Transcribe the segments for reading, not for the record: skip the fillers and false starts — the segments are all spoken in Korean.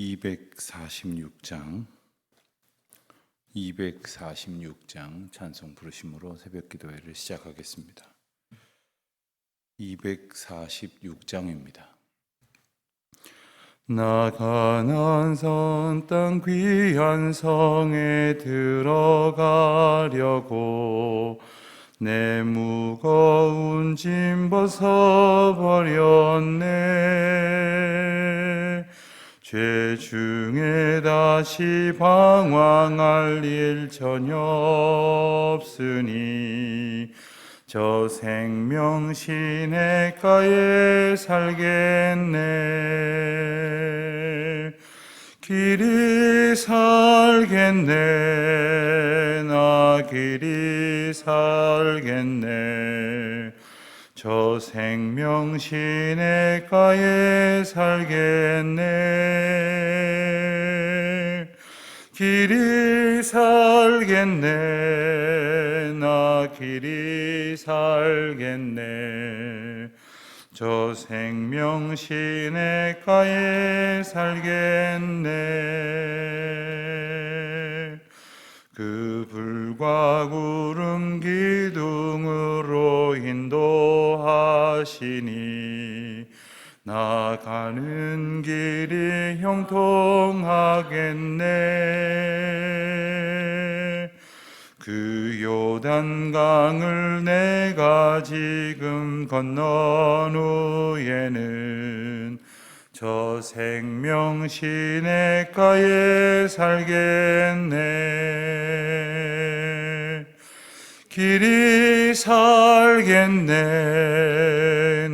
246장 찬송 부르심으로 새벽 기도회를 시작하겠습니다. 246장입니다. 나 가나안 산 땅 귀한 성에 들어가려고 내 무거운 짐 벗어버렸네. 죄 중에 다시 방황할 일 전혀 없으니 저 생명 시냇가에 살겠네. 길이 살겠네. 나 길이 살겠네. 저 생명 시냇가에 살겠네. 길이 살겠네. 나 길이 살겠네. 저 생명 시냇가에 살겠네. 그 불과 구름 기둥으로 인도하시니 나가는 길이 형통하겠네. 그 요단강을 내가 지금 건넌 후에는 저 생명 시냇가에 살겠네. 길이 살겠네.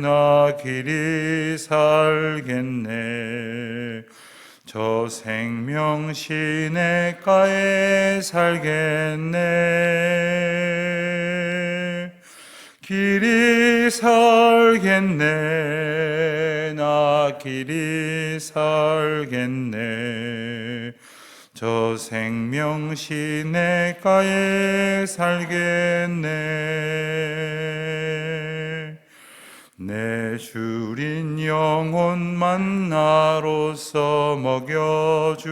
나 길이 살겠네. 저 생명 시냇가에 살겠네. 길이 살겠네. 나 길이 살겠네. 저 생명 시냇가에 살겠네. 내 주린 영혼 만나로서 먹여주시니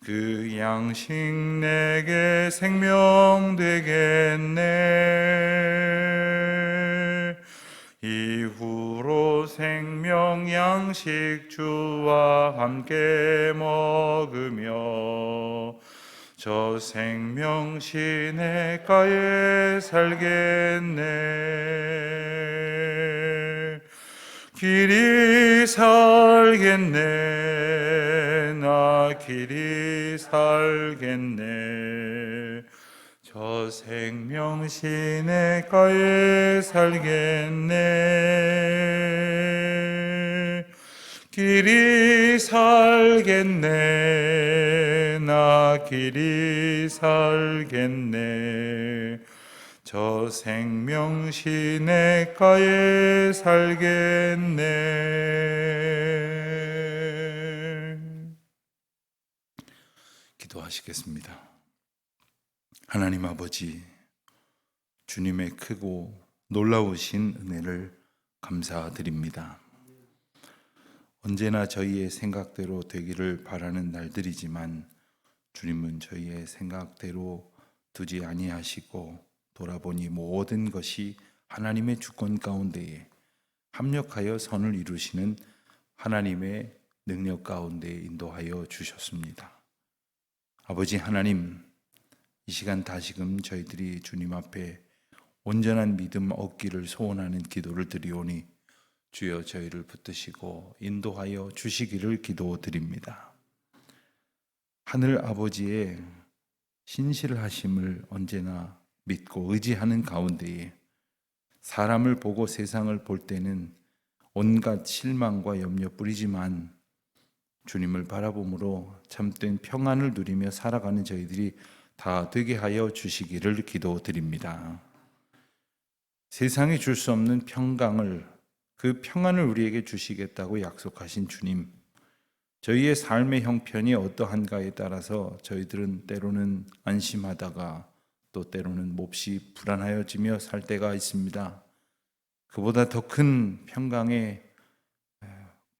그 양식 내게 생명 되겠네. 이후로 생명 양식 주와 함께 먹으며 저 생명 시냇가에 살겠네. 길이 살겠네. 나 길이 살겠네. 저 생명 시냇가에 살겠네. 길이 살겠네. 나 길이 살겠네. 저 생명 시냇가에 살겠네. 기도하시겠습니다. 하나님 아버지, 주님의 크고 놀라우신 은혜를 감사드립니다. 언제나 저희의 생각대로 되기를 바라는 날들이지만 주님은 저희의 생각대로 두지 아니하시고 돌아보니 모든 것이 하나님의 주권 가운데에 합력하여 선을 이루시는 하나님의 능력 가운데 인도하여 주셨습니다. 아버지 하나님, 이 시간 다시금 저희들이 주님 앞에 온전한 믿음 얻기를 소원하는 기도를 드리오니 주여 저희를 붙드시고 인도하여 주시기를 기도드립니다. 하늘 아버지의 신실하심을 언제나 믿고 의지하는 가운데에 사람을 보고 세상을 볼 때는 온갖 실망과 염려 뿌리지만 주님을 바라봄으로 참된 평안을 누리며 살아가는 저희들이 다 되게 하여 주시기를 기도드립니다. 세상이 줄 수 없는 평강을, 그 평안을 우리에게 주시겠다고 약속하신 주님, 저희의 삶의 형편이 어떠한가에 따라서 저희들은 때로는 안심하다가 또 때로는 몹시 불안하여지며 살 때가 있습니다. 그보다 더 큰 평강의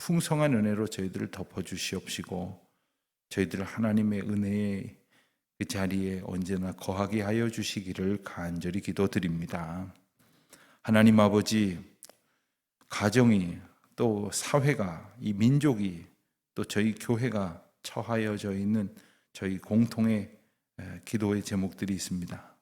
풍성한 은혜로 저희들을 덮어주시옵시고 저희들 하나님의 은혜의 그 자리에 언제나 거하게 하여 주시기를 간절히 기도드립니다. 하나님 아버지, 가정이 또 사회가, 이 민족이 또 저희 교회가 처하여져 있는 저희 공통의 기도의 제목들이 있습니다.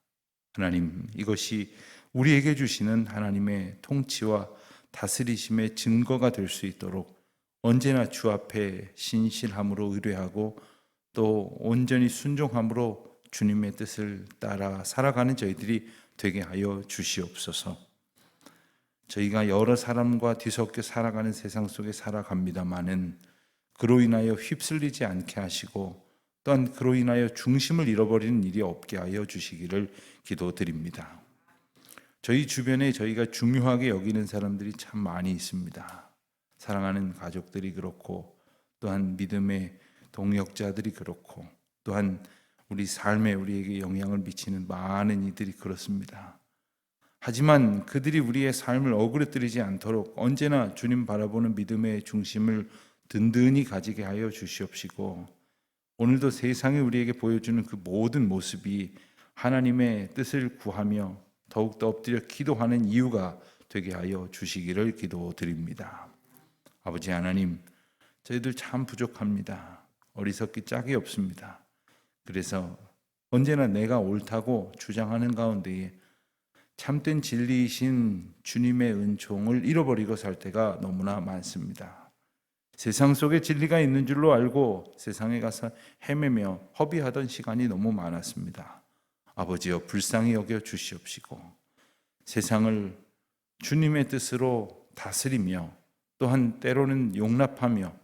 하나님, 이것이 우리에게 주시는 하나님의 통치와 다스리심의 증거가 될 수 있도록 언제나 주 앞에 신실함으로 의뢰하고 또 온전히 순종함으로 주님의 뜻을 따라 살아가는 저희들이 되게 하여 주시옵소서. 저희가 여러 사람과 뒤섞여 살아가는 세상 속에 살아갑니다마는 그로 인하여 휩쓸리지 않게 하시고 또한 그로 인하여 중심을 잃어버리는 일이 없게 하여 주시기를 기도드립니다. 저희 주변에 저희가 중요하게 여기는 사람들이 참 많이 있습니다. 사랑하는 가족들이 그렇고 또한 믿음의 동역자들이 그렇고 또한 우리 삶에 우리에게 영향을 미치는 많은 이들이 그렇습니다. 하지만 그들이 우리의 삶을 어그러뜨리지 않도록 언제나 주님 바라보는 믿음의 중심을 든든히 가지게 하여 주시옵시고 오늘도 세상이 우리에게 보여주는 그 모든 모습이 하나님의 뜻을 구하며 더욱더 엎드려 기도하는 이유가 되게 하여 주시기를 기도드립니다. 아버지 하나님, 저희들 참 부족합니다. 어리석기 짝이 없습니다. 그래서 언제나 내가 옳다고 주장하는 가운데에 참된 진리이신 주님의 은총을 잃어버리고 살 때가 너무나 많습니다. 세상 속에 진리가 있는 줄로 알고 세상에 가서 헤매며 허비하던 시간이 너무 많았습니다. 아버지여, 불쌍히 여겨 주시옵시고 세상을 주님의 뜻으로 다스리며 또한 때로는 용납하며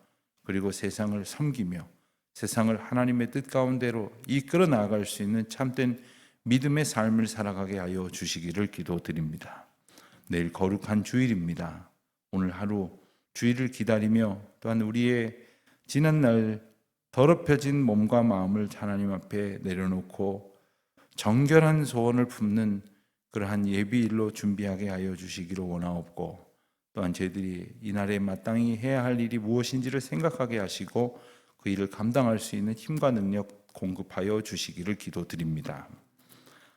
그리고 세상을 섬기며 세상을 하나님의 뜻 가운데로 이끌어 나아갈 수 있는 참된 믿음의 삶을 살아가게 하여 주시기를 기도드립니다. 내일 거룩한 주일입니다. 오늘 하루 주일을 기다리며 또한 우리의 지난날 더럽혀진 몸과 마음을 하나님 앞에 내려놓고 정결한 소원을 품는 그러한 예비일로 준비하게 하여 주시기를 원하옵고 또한 저희들이 이날에 마땅히 해야 할 일이 무엇인지를 생각하게 하시고 그 일을 감당할 수 있는 힘과 능력 공급하여 주시기를 기도드립니다.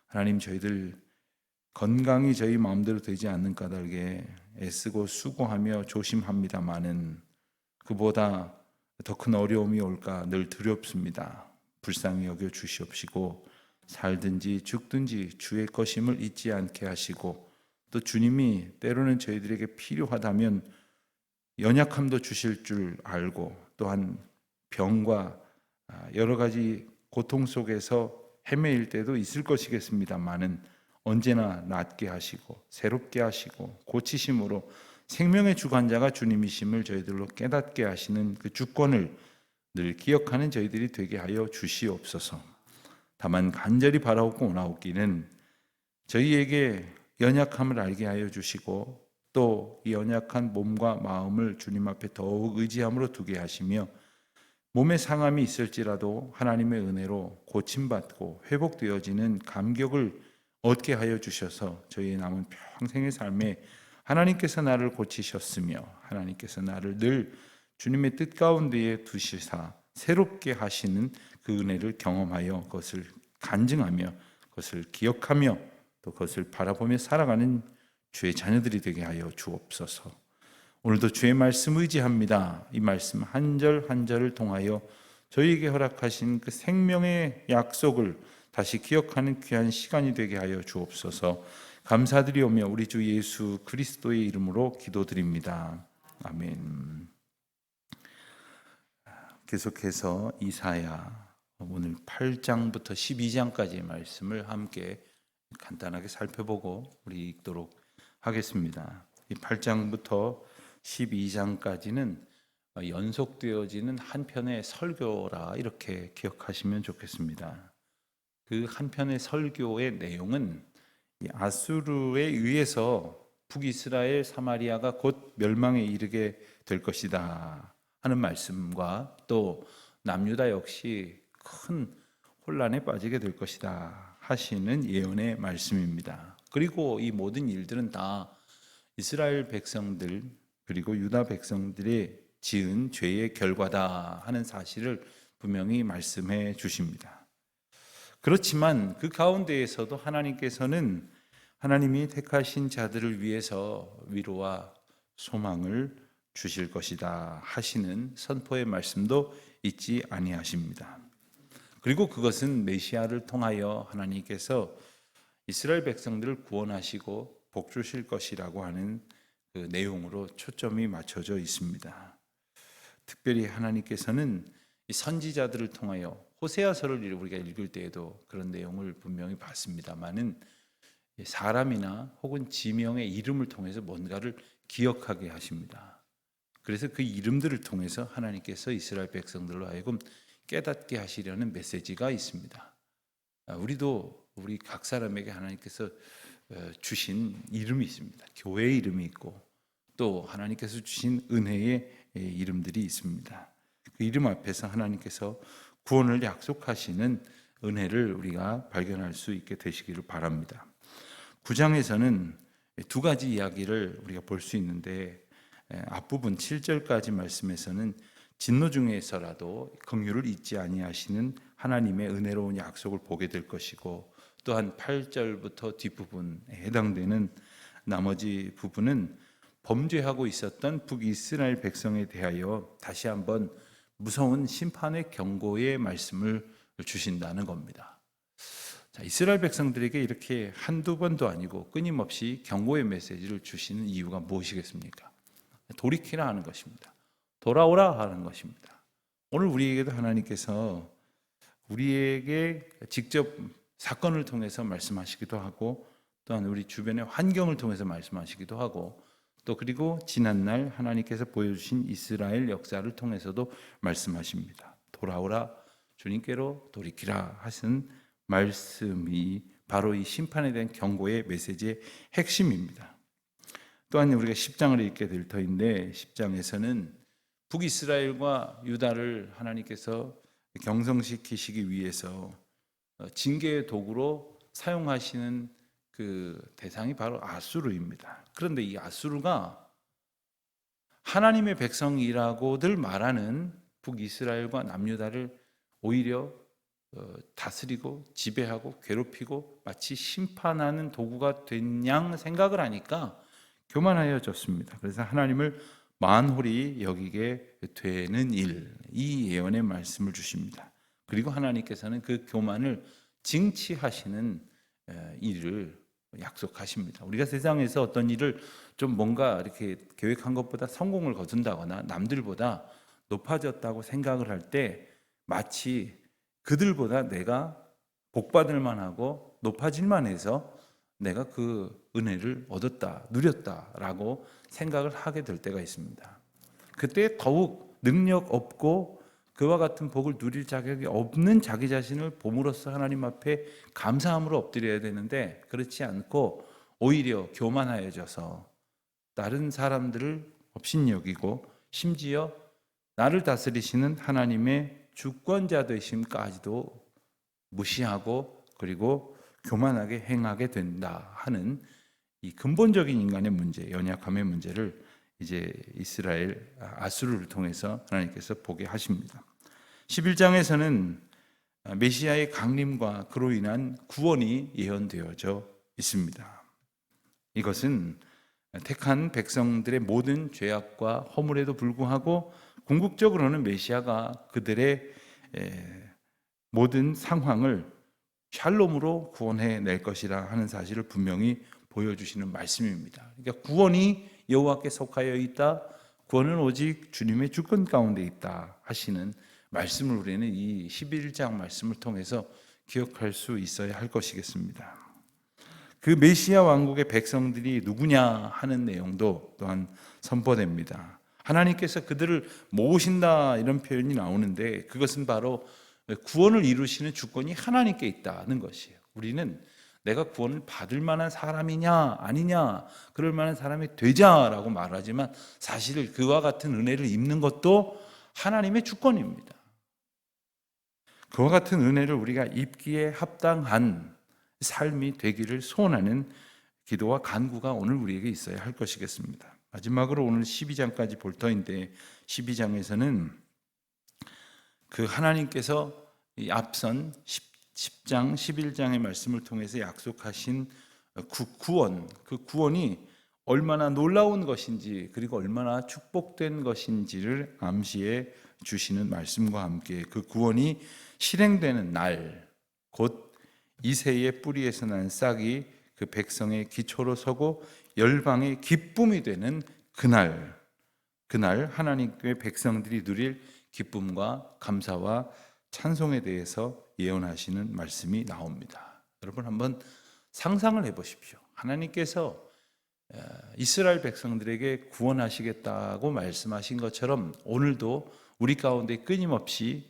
하나님, 저희들 건강이 저희 마음대로 되지 않는 까닭에 애쓰고 수고하며 조심합니다마는 그보다 더 큰 어려움이 올까 늘 두렵습니다. 불쌍히 여겨 주시옵시고 살든지 죽든지 주의 것임을 잊지 않게 하시고 또 주님이 때로는 저희들에게 필요하다면 연약함도 주실 줄 알고 또한 병과 여러 가지 고통 속에서 헤매일 때도 있을 것이겠습니다마는 언제나 낫게 하시고 새롭게 하시고 고치심으로 생명의 주관자가 주님이심을 저희들로 깨닫게 하시는 그 주권을 늘 기억하는 저희들이 되게 하여 주시옵소서. 다만 간절히 바라옵고 원하옵기는 저희에게 연약함을 알게 하여 주시고 또 이 연약한 몸과 마음을 주님 앞에 더욱 의지함으로 두게 하시며 몸에 상함이 있을지라도 하나님의 은혜로 고침받고 회복되어지는 감격을 얻게 하여 주셔서 저희의 남은 평생의 삶에 하나님께서 나를 고치셨으며 하나님께서 나를 늘 주님의 뜻 가운데에 두시사 새롭게 하시는 그 은혜를 경험하여 그것을 간증하며 그것을 기억하며 또 그것을 바라보며 살아가는 주의 자녀들이 되게 하여 주옵소서. 오늘도 주의 말씀 의지합니다. 이 말씀 한 절 한 절을 통하여 저희에게 허락하신 그 생명의 약속을 다시 기억하는 귀한 시간이 되게 하여 주옵소서. 감사드리오며 우리 주 예수 그리스도의 이름으로 기도드립니다. 아멘. 계속해서 이사야 오늘 8장부터 12장까지의 말씀을 함께 간단하게 살펴보고 우리 읽도록 하겠습니다. 이 8장부터 12장까지는 연속되어지는 한 편의 설교라 이렇게 기억하시면 좋겠습니다. 그 한 편의 설교의 내용은 아수르에 의해서 북이스라엘 사마리아가 곧 멸망에 이르게 될 것이다 하는 말씀과 또 남유다 역시 큰 혼란에 빠지게 될 것이다 하시는 예언의 말씀입니다. 그리고 이 모든 일들은 다 이스라엘 백성들 그리고 유다 백성들의 지은 죄의 결과다 하는 사실을 분명히 말씀해 주십니다. 그렇지만 그 가운데에서도 하나님께서는 하나님이 택하신 자들을 위해서 위로와 소망을 주실 것이다 하시는 선포의 말씀도 잊지 아니하십니다. 그리고 그것은 메시아를 통하여 하나님께서 이스라엘 백성들을 구원하시고 복 주실 것이라고 하는 그 내용으로 초점이 맞춰져 있습니다. 특별히 하나님께서는 이 선지자들을 통하여 호세아서를 우리가 읽을 때에도 그런 내용을 분명히 봤습니다만은 사람이나 혹은 지명의 이름을 통해서 뭔가를 기억하게 하십니다. 그래서 그 이름들을 통해서 하나님께서 이스라엘 백성들로 하여금 깨닫게 하시려는 메시지가 있습니다. 우리 각 사람에게 하나님께서 주신 이름이 있습니다. 교회의 이름이 있고 또 하나님께서 주신 은혜의 이름들이 있습니다. 그 이름 앞에서 하나님께서 구원을 약속하시는 은혜를 우리가 발견할 수 있게 되시기를 바랍니다. 9장에서는 두 가지 이야기를 우리가 볼 수 있는데 앞부분 7절까지 말씀에서는 진노 중에서라도 긍휼을 잊지 아니하시는 하나님의 은혜로운 약속을 보게 될 것이고, 또한 8절부터 뒷부분에 해당되는 나머지 부분은 범죄하고 있었던 북이스라엘 백성에 대하여 다시 한번 무서운 심판의 경고의 말씀을 주신다는 겁니다. 자, 이스라엘 백성들에게 이렇게 한두 번도 아니고 끊임없이 경고의 메시지를 주시는 이유가 무엇이겠습니까? 돌이키라 하는 것입니다. 돌아오라 하는 것입니다. 오늘 우리에게도 하나님께서 우리에게 직접 사건을 통해서 말씀하시기도 하고, 또한 우리 주변의 환경을 통해서 말씀하시기도 하고, 또 그리고 지난날 하나님께서 보여주신 이스라엘 역사를 통해서도 말씀하십니다. 돌아오라, 주님께로 돌이키라 하신 말씀이 바로 이 심판에 대한 경고의 메시지의 핵심입니다. 또한 우리가 10장을 읽게 될 터인데, 10장에서는 북이스라엘과 유다를 하나님께서 경성시키시기 위해서 징계의 도구로 사용하시는 그 대상이 바로 아수르입니다. 그런데 이 아수르가 하나님의 백성이라고들 말하는 북이스라엘과 남유다를 오히려 다스리고 지배하고 괴롭히고 마치 심판하는 도구가 된 양 생각을 하니까 교만하여졌습니다. 그래서 하나님을 만홀히 여기게 되는 이 예언의 말씀을 주십니다. 그리고 하나님께서는 그 교만을 징치하시는 일을 약속하십니다. 우리가 세상에서 어떤 일을 좀 뭔가 이렇게 계획한 것보다 성공을 거둔다거나 남들보다 높아졌다고 생각을 할 때 마치 그들보다 내가 복받을 만하고 높아질 만해서 내가 그 은혜를 얻었다, 누렸다라고 생각을 하게 될 때가 있습니다. 그때 더욱 능력 없고 그와 같은 복을 누릴 자격이 없는 자기 자신을 봄으로써 하나님 앞에 감사함으로 엎드려야 되는데, 그렇지 않고 오히려 교만하여져서 다른 사람들을 업신여기고 심지어 나를 다스리시는 하나님의 주권자 되심까지도 무시하고 그리고 교만하게 행하게 된다 하는 이 근본적인 인간의 문제, 연약함의 문제를 이제 이스라엘 아수르를 통해서 하나님께서 보게 하십니다. 11장에서는 메시아의 강림과 그로 인한 구원이 예언되어져 있습니다. 이것은 택한 백성들의 모든 죄악과 허물에도 불구하고 궁극적으로는 메시아가 그들의 모든 상황을 샬롬으로 구원해 낼 것이라 하는 사실을 분명히 보여주시는 말씀입니다. 그러니까 구원이 여호와께 속하여 있다, 구원은 오직 주님의 주권 가운데 있다 하시는 말씀을 우리는 이 11장 말씀을 통해서 기억할 수 있어야 할 것이겠습니다. 그 메시아 왕국의 백성들이 누구냐 하는 내용도 또한 선포됩니다. 하나님께서 그들을 모으신다 이런 표현이 나오는데, 그것은 바로 구원을 이루시는 주권이 하나님께 있다는 것이에요. 우리는 내가 구원을 받을 만한 사람이냐 아니냐, 그럴 만한 사람이 되자라고 말하지만 사실 그와 같은 은혜를 입는 것도 하나님의 주권입니다. 그와 같은 은혜를 우리가 입기에 합당한 삶이 되기를 소원하는 기도와 간구가 오늘 우리에게 있어야 할 것이겠습니다. 마지막으로 오늘 12장까지 볼 터인데 12장에서는 그 하나님께서 이 앞선 10장, 11장의 말씀을 통해서 약속하신 구원, 그 구원이 얼마나 놀라운 것인지 그리고 얼마나 축복된 것인지를 암시해 주시는 말씀과 함께 그 구원이 실행되는 날, 곧 이새의 뿌리에서 난 싹이 그 백성의 기초로 서고 열방의 기쁨이 되는 그날 하나님의 백성들이 누릴 기쁨과 감사와 찬송에 대해서 예언하시는 말씀이 나옵니다. 여러분 한번 상상을 해보십시오. 하나님께서 이스라엘 백성들에게 구원하시겠다고 말씀하신 것처럼 오늘도 우리 가운데 끊임없이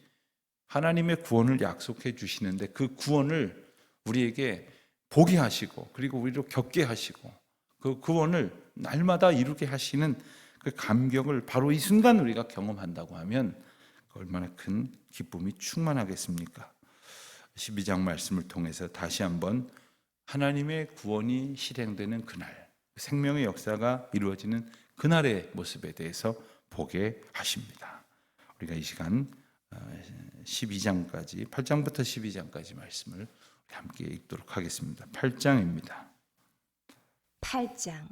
하나님의 구원을 약속해 주시는데 그 구원을 우리에게 보게 하시고 그리고 우리로 겪게 하시고 그 구원을 날마다 이루게 하시는 그 감격을 바로 이 순간 우리가 경험한다고 하면 얼마나 큰 기쁨이 충만하겠습니까? 12장 말씀을 통해서 다시 한번 하나님의 구원이 실행되는 그날, 생명의 역사가 이루어지는 그날의 모습에 대해서 보게 하십니다. 우리가 이 시간 12장까지 8장부터 12장까지 말씀을 함께 읽도록 하겠습니다. 8장입니다. 8장.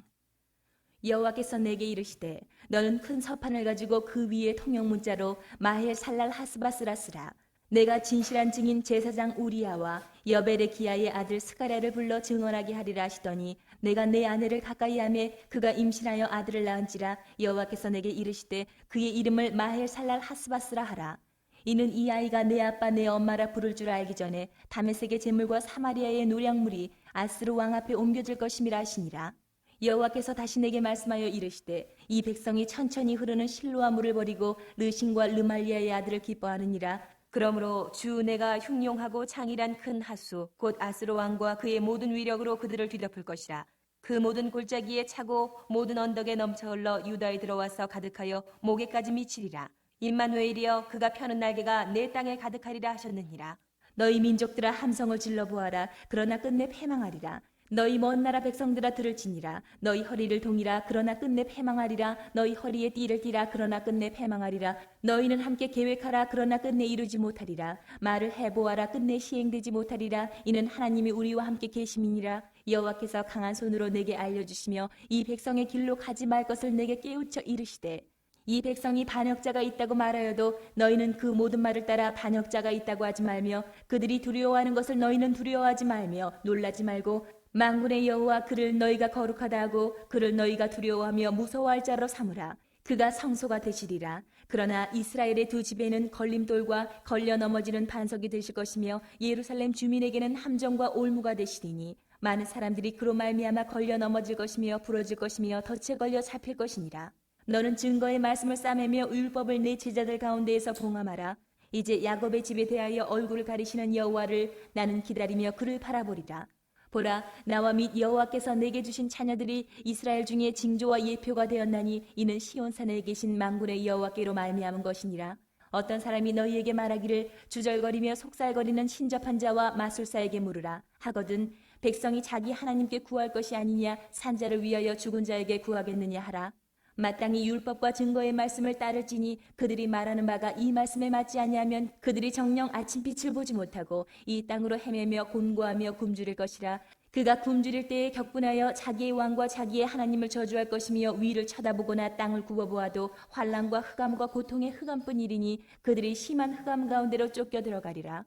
여호와께서 내게 이르시되 너는 큰 서판을 가지고 그 위에 통영 문자로 마헬 살랄 하스바스라 쓰라. 내가 진실한 증인 제사장 우리야와 여벨의 기야의 아들 스가랴를 불러 증언하게 하리라 하시더니 내가 내 아내를 가까이 하매 그가 임신하여 아들을 낳은지라. 여호와께서 내게 이르시되 그의 이름을 마헬 살랄 하스바스라 하라. 이는 이 아이가 내 아빠 내 엄마라 부를 줄 알기 전에 다메섹의 제물과 사마리아의 노량물이 아스루 왕 앞에 옮겨질 것임이라 하시니라. 여호와께서 다시 내게 말씀하여 이르시되 이 백성이 천천히 흐르는 실로아 물을 버리고 르신과 르말리아의 아들을 기뻐하느니라. 그러므로 주 내가 흉용하고 창일한 큰 하수 곧 아스루 왕과 그의 모든 위력으로 그들을 뒤덮을 것이라. 그 모든 골짜기에 차고 모든 언덕에 넘쳐 흘러 유다에 들어와서 가득하여 목에까지 미치리라. 임마누엘이여 그가 펴는 날개가 내 땅에 가득하리라 하셨느니라. 너희 민족들아 함성을 질러 보아라. 그러나 끝내 패망하리라. 너희 먼 나라 백성들아 들을지니라. 너희 허리를 동이라. 그러나 끝내 패망하리라. 너희 허리에 띠를 띠라. 그러나 끝내 패망하리라. 너희는 함께 계획하라. 그러나 끝내 이루지 못하리라. 말을 해보아라. 끝내 시행되지 못하리라. 이는 하나님이 우리와 함께 계심이니라. 여호와께서 강한 손으로 내게 알려주시며 이 백성의 길로 가지 말 것을 내게 깨우쳐 이르시되 이 백성이 반역자가 있다고 말하여도 너희는 그 모든 말을 따라 반역자가 있다고 하지 말며 그들이 두려워하는 것을 너희는 두려워하지 말며 놀라지 말고 만군의 여호와 그를 너희가 거룩하다 하고 그를 너희가 두려워하며 무서워할 자로 삼으라. 그가 성소가 되시리라. 그러나 이스라엘의 두 집에는 걸림돌과 걸려 넘어지는 반석이 되실 것이며 예루살렘 주민에게는 함정과 올무가 되시리니 많은 사람들이 그로 말미암아 걸려 넘어질 것이며 부러질 것이며 덫에 걸려 잡힐 것이니라. 너는 증거의 말씀을 싸매며 율법을 내 제자들 가운데에서 봉함하라. 이제 야곱의 집에 대하여 얼굴을 가리시는 여호와를 나는 기다리며 그를 바라보리라. 보라, 나와 및 여호와께서 내게 주신 자녀들이 이스라엘 중에 징조와 예표가 되었나니 이는 시온산에 계신 만군의 여호와께로 말미암은 것이니라. 어떤 사람이 너희에게 말하기를 주절거리며 속살거리는 신접한 자와 마술사에게 물으라 하거든 백성이 자기 하나님께 구할 것이 아니냐 산자를 위하여 죽은 자에게 구하겠느냐 하라. 마땅히 율법과 증거의 말씀을 따를지니 그들이 말하는 바가 이 말씀에 맞지 아니하면 그들이 정녕 아침빛을 보지 못하고 이 땅으로 헤매며 곤고하며 굶주릴 것이라. 그가 굶주릴 때에 격분하여 자기의 왕과 자기의 하나님을 저주할 것이며 위를 쳐다보거나 땅을 굽어보아도 환난과 흑암과 고통의 흑암뿐이리니 그들이 심한 흑암 가운데로 쫓겨 들어가리라.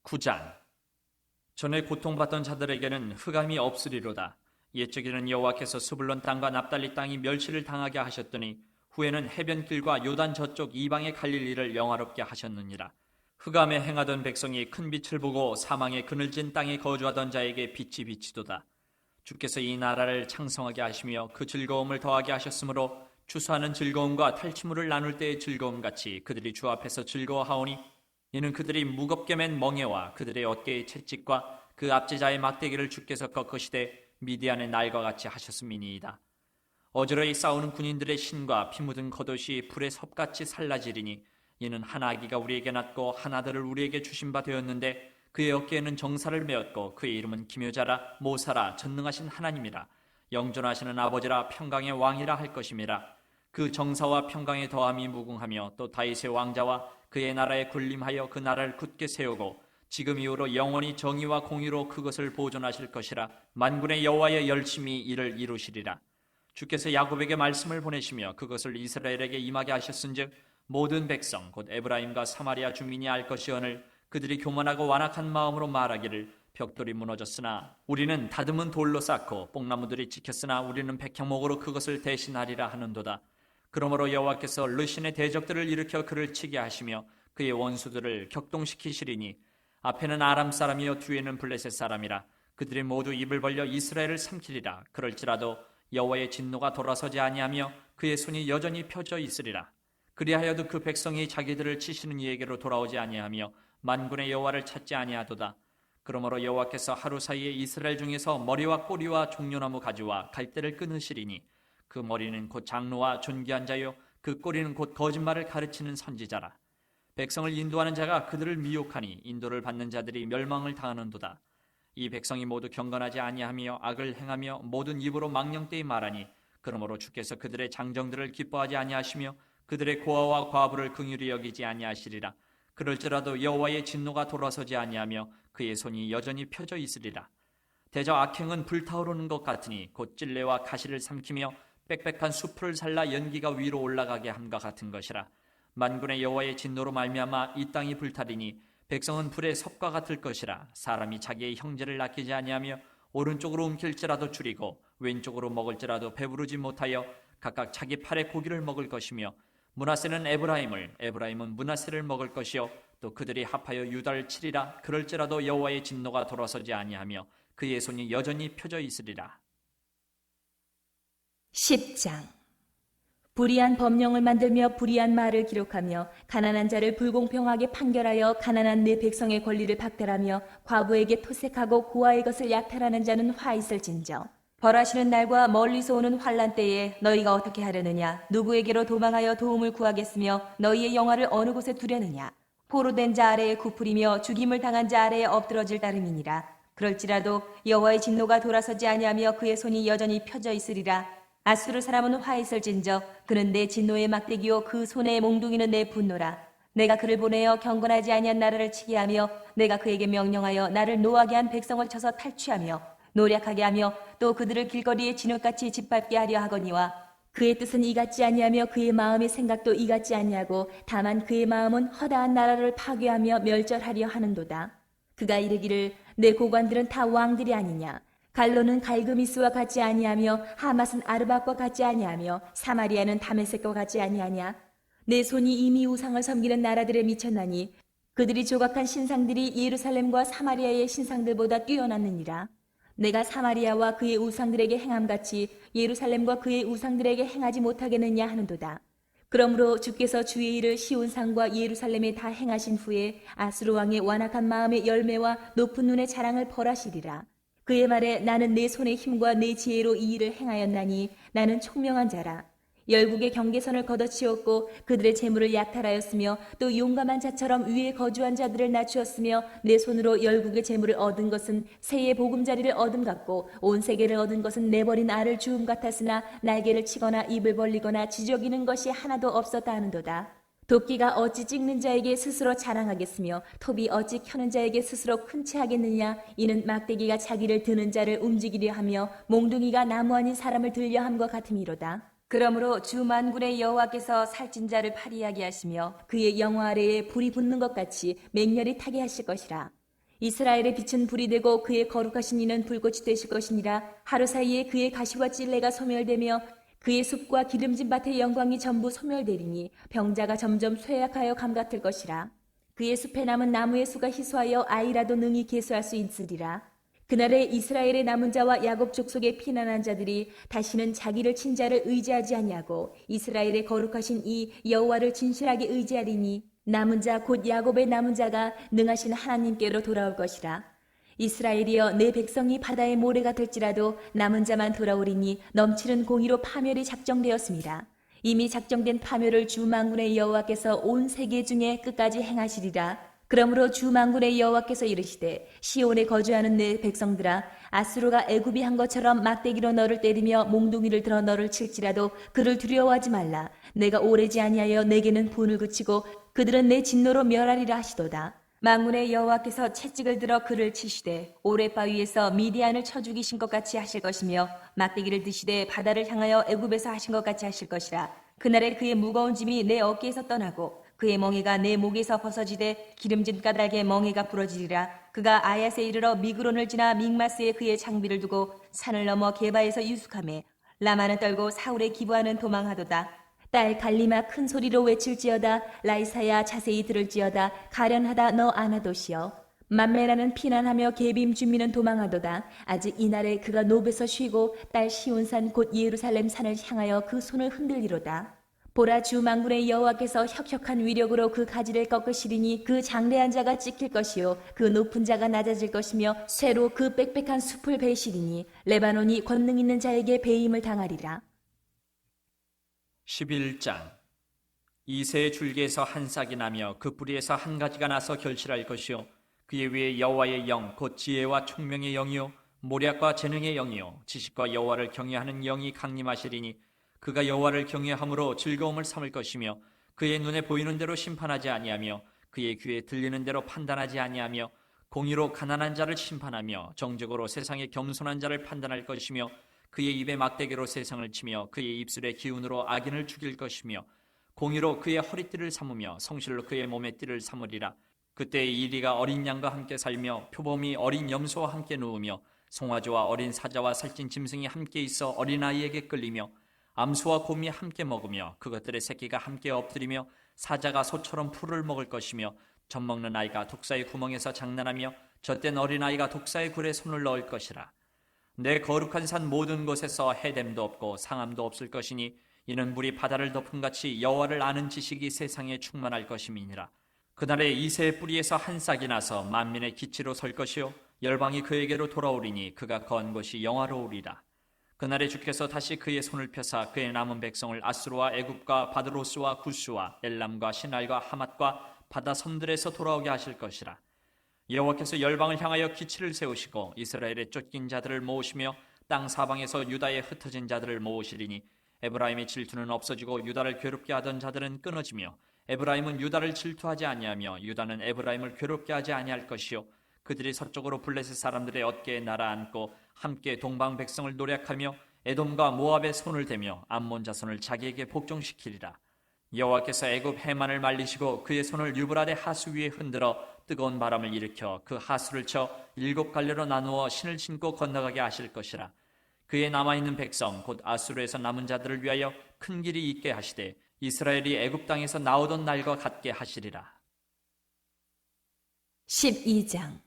9장. 전에 고통받던 자들에게는 흑암이 없으리로다. 옛적에는 여호와께서 스불론 땅과 납달리 땅이 멸시를 당하게 하셨더니 후에는 해변길과 요단 저쪽 이방의 갈릴리를 영화롭게 하셨느니라. 흑암에 행하던 백성이 큰 빛을 보고 사망의 그늘진 땅에 거주하던 자에게 빛이 비치도다. 주께서 이 나라를 창성하게 하시며 그 즐거움을 더하게 하셨으므로 추수하는 즐거움과 탈취물을 나눌 때의 즐거움같이 그들이 주 앞에서 즐거워하오니 이는 그들이 무겁게 맨 멍에와 그들의 어깨의 채찍과 그 압제자의 막대기를 주께서 꺾으시되 미디안의 날과 같이 하셨음이니이다. 어지러이 싸우는 군인들의 신과 피 묻은 겉옷이 불의 섭같이 살라지리니 이는 한 아기가 우리에게 낳고 한 아들을 우리에게 주신 바 되었는데 그의 어깨에는 정사를 메었고 그의 이름은 기묘자라 모사라 전능하신 하나님이라 영존하시는 아버지라 평강의 왕이라 할 것임이라. 그 정사와 평강의 더함이 무궁하며 또 다윗의 왕자와 그의 나라에 군림하여 그 나라를 굳게 세우고 지금 이후로 영원히 정의와 공의로 그것을 보존하실 것이라. 만군의 여호와의 열심히 이를 이루시리라. 주께서 야곱에게 말씀을 보내시며 그것을 이스라엘에게 임하게 하셨은즉 모든 백성 곧 에브라임과 사마리아 주민이 알 것이오늘 그들이 교만하고 완악한 마음으로 말하기를 벽돌이 무너졌으나 우리는 다듬은 돌로 쌓고 뽕나무들이 찍혔으나 우리는 백향목으로 그것을 대신하리라 하는도다. 그러므로 여호와께서 르신의 대적들을 일으켜 그를 치게 하시며 그의 원수들을 격동시키시리니 앞에는 아람 사람이요 뒤에는 블레셋 사람이라. 그들이 모두 입을 벌려 이스라엘을 삼키리라. 그럴지라도 여호와의 진노가 돌아서지 아니하며 그의 손이 여전히 펴져 있으리라. 그리하여도 그 백성이 자기들을 치시는 이에게로 돌아오지 아니하며 만군의 여호와를 찾지 아니하도다. 그러므로 여호와께서 하루 사이에 이스라엘 중에서 머리와 꼬리와 종려나무 가지와 갈대를 끊으시리니 그 머리는 곧 장로와 존귀한 자요 그 꼬리는 곧 거짓말을 가르치는 선지자라. 백성을 인도하는 자가 그들을 미혹하니 인도를 받는 자들이 멸망을 당하는도다. 이 백성이 모두 경건하지 아니하며 악을 행하며 모든 입으로 망령되이 말하니 그러므로 주께서 그들의 장정들을 기뻐하지 아니하시며 그들의 고아와 과부를 긍휼히 여기지 아니하시리라. 그럴지라도 여호와의 진노가 돌아서지 아니하며 그의 손이 여전히 펴져 있으리라. 대저 악행은 불타오르는 것 같으니 곧 찔레와 가시를 삼키며 빽빽한 숲을 살라 연기가 위로 올라가게 함과 같은 것이라. 만군의 여호와의 진노로 말미암아 이 땅이 불타리니 백성은 불의 섭과 같을 것이라. 사람이 자기의 형제를 아끼지 아니하며 오른쪽으로 움킬지라도 줄이고 왼쪽으로 먹을지라도 배부르지 못하여 각각 자기 팔의 고기를 먹을 것이며 므낫세는 에브라임을 에브라임은 므낫세를 먹을 것이요 또 그들이 합하여 유다를 치리라. 그럴지라도 여호와의 진노가 돌아서지 아니하며 그의 손이 여전히 펴져 있으리라. 10장. 불의한 법령을 만들며 불의한 말을 기록하며 가난한 자를 불공평하게 판결하여 가난한 내 백성의 권리를 박탈하며 과부에게 토색하고 고아의 것을 약탈하는 자는 화 있을진저. 벌하시는 날과 멀리서 오는 환난 때에 너희가 어떻게 하려느냐? 누구에게로 도망하여 도움을 구하겠으며 너희의 영화를 어느 곳에 두려느냐? 포로된 자 아래에 굽으리며 죽임을 당한 자 아래에 엎드러질 따름이니라. 그럴지라도 여호와의 진노가 돌아서지 아니하며 그의 손이 여전히 펴져 있으리라. 아수르 사람은 화 있을진저. 그는 내 진노의 막대기요 그 손의 몽둥이는 내 분노라. 내가 그를 보내어 경건하지 아니한 나라를 치게 하며 내가 그에게 명령하여 나를 노하게 한 백성을 쳐서 탈취하며 노력하게 하며 또 그들을 길거리에 진흙같이 짓밟게 하려 하거니와 그의 뜻은 이같지 아니하며 그의 마음의 생각도 이같지 아니하고 다만 그의 마음은 허다한 나라를 파괴하며 멸절하려 하는도다. 그가 이르기를 내 고관들은 다 왕들이 아니냐? 갈로는 갈그미스와 같지 아니하며 하맛은 아르밧과 같지 아니하며 사마리아는 다메섹과 같지 아니하냐? 내 손이 이미 우상을 섬기는 나라들에 미쳤나니 그들이 조각한 신상들이 예루살렘과 사마리아의 신상들보다 뛰어났느니라. 내가 사마리아와 그의 우상들에게 행함같이 예루살렘과 그의 우상들에게 행하지 못하겠느냐 하는도다. 그러므로 주께서 주의 일을 시온산과 예루살렘에 다 행하신 후에 아수르 왕의 완악한 마음의 열매와 높은 눈의 자랑을 벌하시리라. 그의 말에 나는 내 손의 힘과 내 지혜로 이 일을 행하였나니 나는 총명한 자라. 열국의 경계선을 걷어치웠고 그들의 재물을 약탈하였으며 또 용감한 자처럼 위에 거주한 자들을 낮추었으며 내 손으로 열국의 재물을 얻은 것은 새의 보금자리를 얻음 같고 온 세계를 얻은 것은 내버린 알을 주움 같았으나 날개를 치거나 입을 벌리거나 지저귀는 것이 하나도 없었다 하는도다. 도끼가 어찌 찍는 자에게 스스로 자랑하겠으며 톱이 어찌 켜는 자에게 스스로 큰 채 하겠느냐. 이는 막대기가 자기를 드는 자를 움직이려 하며 몽둥이가 나무 아닌 사람을 들려 함과 같음이로다. 그러므로 주 만군의 여호와께서 살찐 자를 파리하게 하시며 그의 영화 아래에 불이 붙는 것 같이 맹렬히 타게 하실 것이라. 이스라엘의 빛은 불이 되고 그의 거룩하신 이는 불꽃이 되실 것이니라. 하루 사이에 그의 가시와 찔레가 소멸되며 그의 숲과 기름진 밭의 영광이 전부 소멸되리니 병자가 점점 쇠약하여 감같을 것이라. 그의 숲에 남은 나무의 수가 희소하여 아이라도 능히 계수할 수 있으리라. 그날에 이스라엘의 남은 자와 야곱 족속의 피난한 자들이 다시는 자기를 친 자를 의지하지 아니하고 이스라엘의 거룩하신 이 여호와를 진실하게 의지하리니 남은 자 곧 야곱의 남은 자가 능하신 하나님께로 돌아올 것이라. 이스라엘이여 내 백성이 바다의 모래 같을지라도 남은 자만 돌아오리니 넘치는 공의로 파멸이 작정되었습니다. 이미 작정된 파멸을 주 만군의 여호와께서 온 세계 중에 끝까지 행하시리라. 그러므로 주 만군의 여호와께서 이르시되 시온에 거주하는 내 백성들아 아수르가 애굽이 한 것처럼 막대기로 너를 때리며 몽둥이를 들어 너를 칠지라도 그를 두려워하지 말라. 내가 오래지 아니하여 내게는 분을 그치고 그들은 내 진노로 멸하리라 하시도다. 만군의 여호와께서 채찍을 들어 그를 치시되 오랫바위에서 미디안을 쳐 죽이신 것 같이 하실 것이며 막대기를 드시되 바다를 향하여 애굽에서 하신 것 같이 하실 것이라. 그날에 그의 무거운 짐이 내 어깨에서 떠나고 그의 멍에가 내 목에서 벗어지되 기름진 까닭에 멍에가 부러지리라. 그가 아얏에 이르러 미그론을 지나 믹마스에 그의 장비를 두고 산을 넘어 게바에서 유숙하매 라마는 떨고 사울의 기부하는 도망하도다. 딸 갈리마 큰 소리로 외칠지어다. 라이사야 자세히 들을지어다. 가련하다 너 아나도시여. 맘메라는 피난하며 게빔 주민은 도망하도다. 아직 이날에 그가 노베서 쉬고 딸 시온산 곧 예루살렘 산을 향하여 그 손을 흔들리로다. 보라 주 만군의 여호와께서 혁혁한 위력으로 그 가지를 꺾으시리니 그 장대한 자가 찍힐 것이요 그 높은 자가 낮아질 것이며 쇠로 그 빽빽한 숲을 베시리니 레바논이 권능 있는 자에게 배임을 당하리라. 11장. 이새의 줄기에서 한 싹이 나며 그 뿌리에서 한 가지가 나서 결실할 것이요 그의 위에 여호와의 영 곧 지혜와 총명의 영이요 모략과 재능의 영이요 지식과 여호와를 경외하는 영이 강림하시리니 그가 여호와를 경외함으로 즐거움을 삼을 것이며 그의 눈에 보이는 대로 심판하지 아니하며 그의 귀에 들리는 대로 판단하지 아니하며 공의로 가난한 자를 심판하며 정직으로 세상의 겸손한 자를 판단할 것이며 그의 입에 막대기로 세상을 치며 그의 입술의 기운으로 악인을 죽일 것이며 공의로 그의 허리띠를 삼으며 성실로 그의 몸의 띠를 삼으리라. 그때 이리가 어린 양과 함께 살며 표범이 어린 염소와 함께 누우며 송아지와 어린 사자와 살찐 짐승이 함께 있어 어린아이에게 끌리며 암소와 곰이 함께 먹으며 그것들의 새끼가 함께 엎드리며 사자가 소처럼 풀을 먹을 것이며 젖먹는 아이가 독사의 구멍에서 장난하며 젖된 어린아이가 독사의 굴에 손을 넣을 것이라. 내 거룩한 산 모든 곳에서 해됨도 없고 상함도 없을 것이니 이는 물이 바다를 덮은 같이 여호와를 아는 지식이 세상에 충만할 것임이니라. 그날에 이새의 뿌리에서 한 싹이 나서 만민의 기치로 설 것이요 열방이 그에게로 돌아오리니 그가 거한 곳이 영화로우리라. 그날에 주께서 다시 그의 손을 펴사 그의 남은 백성을 아수르와 애굽과 바드로스와 구스와 엘람과 시날과 하맛과 바다 섬들에서 돌아오게 하실 것이라. 여호와께서 열방을 향하여 기치를 세우시고 이스라엘의 쫓긴 자들을 모으시며 땅 사방에서 유다에 흩어진 자들을 모으시리니 에브라임의 질투는 없어지고 유다를 괴롭게 하던 자들은 끊어지며 에브라임은 유다를 질투하지 아니하며 유다는 에브라임을 괴롭게 하지 아니할 것이요 그들이 서쪽으로 블레셋 사람들의 어깨에 날아앉고 함께 동방 백성을 노략하며 에돔과 모압의 손을 대며 암몬 자손을 자기에게 복종시키리라. 여호와께서 애굽 해만을 말리시고 그의 손을 유브라데 하수 위에 흔들어 뜨거운 바람을 일으켜 그 하수를 쳐 7갈래로 나누어 신을 신고 건너가게 하실 것이라. 그의 남아있는 백성 곧 아수르에서 남은 자들을 위하여 큰 길이 있게 하시되 이스라엘이 애굽 땅에서 나오던 날과 같게 하시리라. 12장.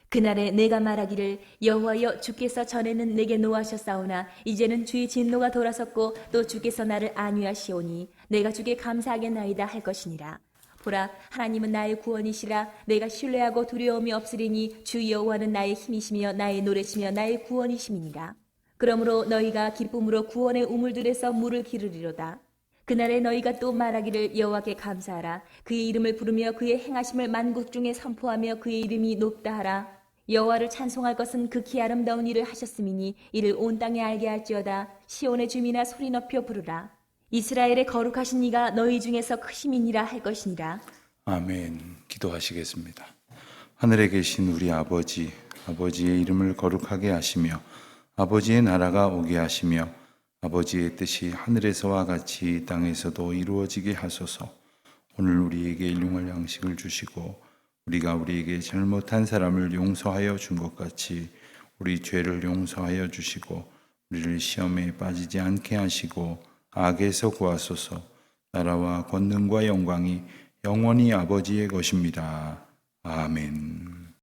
그날에 내가 말하기를 여호와여 주께서 전에는 내게 노하셨사오나 이제는 주의 진노가 돌아섰고 또 주께서 나를 안위하시오니 내가 주께 감사하겠나이다 할 것이니라. 보라 하나님은 나의 구원이시라. 내가 신뢰하고 두려움이 없으리니 주 여호와는 나의 힘이시며 나의 노래시며 나의 구원이심이니라. 그러므로 너희가 기쁨으로 구원의 우물들에서 물을 기르리로다. 그날에 너희가 또 말하기를 여호와께 감사하라. 그의 이름을 부르며 그의 행하심을 만국 중에 선포하며 그의 이름이 높다 하라. 여호와를 찬송할 것은 극히 아름다운 일을 하셨음이니 이를 온 땅에 알게 할지어다. 시온의 주민아 소리 높여 부르라. 이스라엘의 거룩하신 이가 너희 중에서 크심이니라 할 것이니라. 아멘. 기도하시겠습니다. 하늘에 계신 우리 아버지, 아버지의 이름을 거룩하게 하시며 아버지의 나라가 오게 하시며 아버지의 뜻이 하늘에서와 같이 땅에서도 이루어지게 하소서. 오늘 우리에게 일용할 양식을 주시고 우리가 우리에게 잘못한 사람을 용서하여 준 것 같이 우리 죄를 용서하여 주시고 우리를 시험에 빠지지 않게 하시고 악에서 구하소서. 나라와 권능과 영광이 영원히 아버지의 것입니다. 아멘.